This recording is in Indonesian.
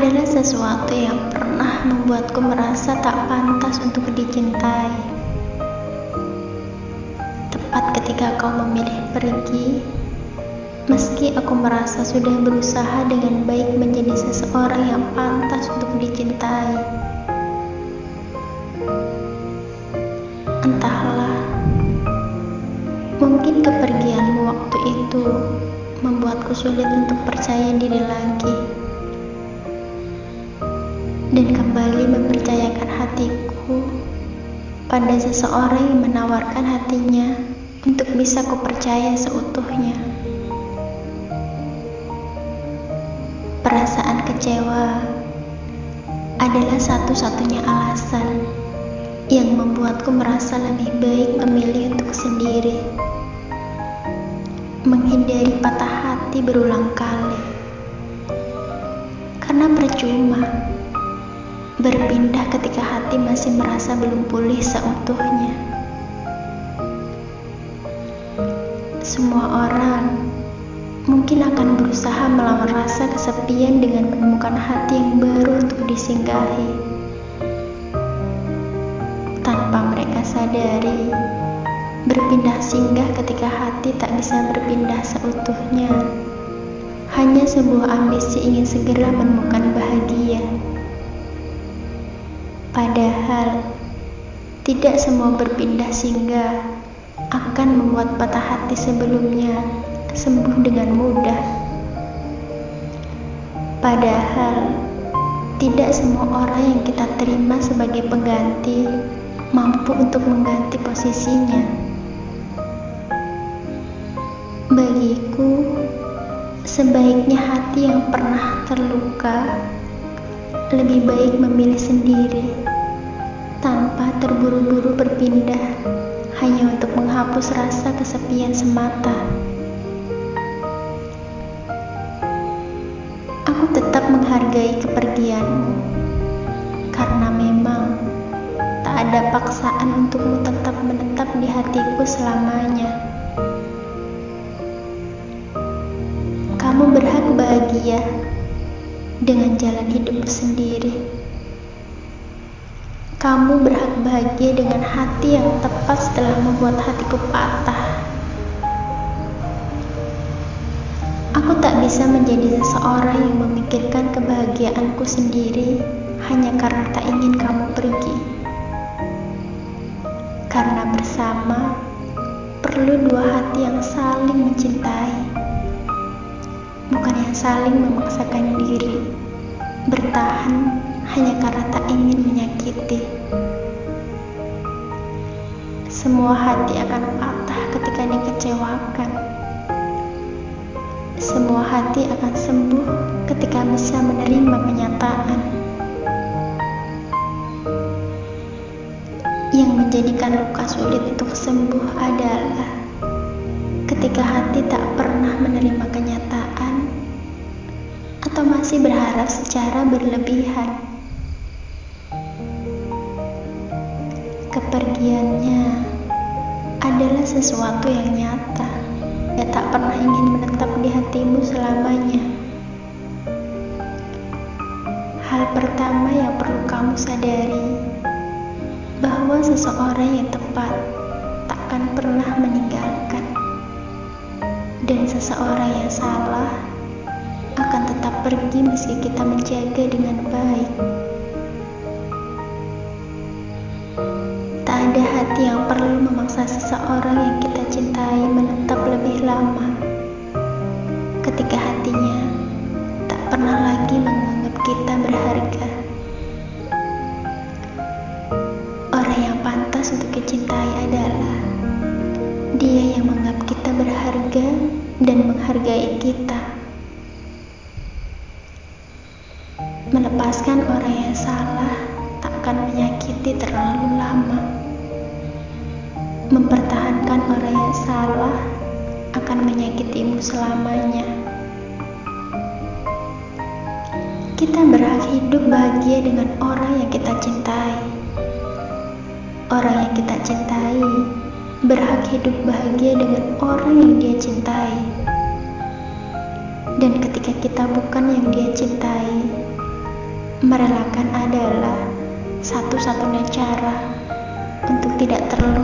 adalah sesuatu yang pernah membuatku merasa tak pantas untuk dicintai. Tepat ketika kau memilih pergi, meski aku merasa sudah berusaha dengan baik menjadi seseorang yang pantas untuk dicintai. Entahlah, mungkin kepergianmu waktu itu membuatku sulit untuk percaya diri lagi dan kembali mempercayakan hatiku pada seseorang yang menawarkan hatinya untuk bisa kupercaya seutuhnya. Perasaan kecewa adalah satu-satunya alasan yang membuatku merasa lebih baik memilih untuk sendiri, menghindari patah hati berulang kali. Karena percuma berpindah ketika hati masih merasa belum pulih seutuhnya. Semua orang mungkin akan berusaha melawan rasa kesepian dengan menemukan hati yang baru untuk disinggahi. Tanpa mereka sadari, berpindah singgah ketika hati tak bisa berpindah seutuhnya hanya sebuah ambisi ingin segera menemukan bahagia. Padahal tidak semua berpindah singgah akan membuat patah hati sebelumnya sembuh dengan mudah. Padahal tidak semua orang yang kita terima sebagai pengganti mampu untuk mengganti posisinya. Bagiku, sebaiknya hati yang pernah terluka lebih baik memilih sendiri tanpa terburu-buru berpindah hanya untuk menghapus rasa kesepian semata. Aku tetap menghargai kepergianmu karena memang tak ada paksaan untukmu tetap menetap di hatiku selamanya. Kamu berhak bahagia dengan jalan hidupmu sendiri. Kamu berhak bahagia dengan hati yang tepat setelah membuat hatiku patah. Aku tak bisa menjadi seseorang yang memikirkan kebahagiaanku sendiri hanya karena tak ingin kamu pergi. Karena bersama perlu dua hati yang saling mencintai, bukan yang saling memaksakan diri bertahan hanya karena tak ingin menyakiti. Semua hati akan patah ketika dikecewakan. Semua hati akan sembuh ketika bisa menerima kenyataan. Yang menjadikan luka sulit untuk sembuh adalah ketika hati tak pernah menerima kenyataan atau masih berharap secara berlebihan. Kepergiannya adalah sesuatu yang nyata, yang tak pernah ingin menetap di hatimu selamanya. Hal pertama yang perlu kamu sadari, bahwa seseorang yang tepat takkan pernah meninggalkan, dan seseorang yang salah akan tetap pergi meski kita menjaga dengan baik. Tak ada hati yang perlu memaksa seseorang yang kita cintai menetap lebih lama ketika hatinya tak pernah lagi menganggap kita berharga. Orang yang pantas untuk dicintai adalah dia yang menganggap kita berharga dan menghargai kita. Melepaskan orang yang salah tak akan menyakiti terlalu lama. Mempertahankan orang yang salah akan menyakitimu selamanya. Kita berhak hidup bahagia dengan orang yang kita cintai. Orang yang kita cintai berhak hidup bahagia dengan orang yang dia cintai. Dan ketika kita bukan yang dia cintai, Merelakan adalah satu-satunya cara untuk tidak terluka.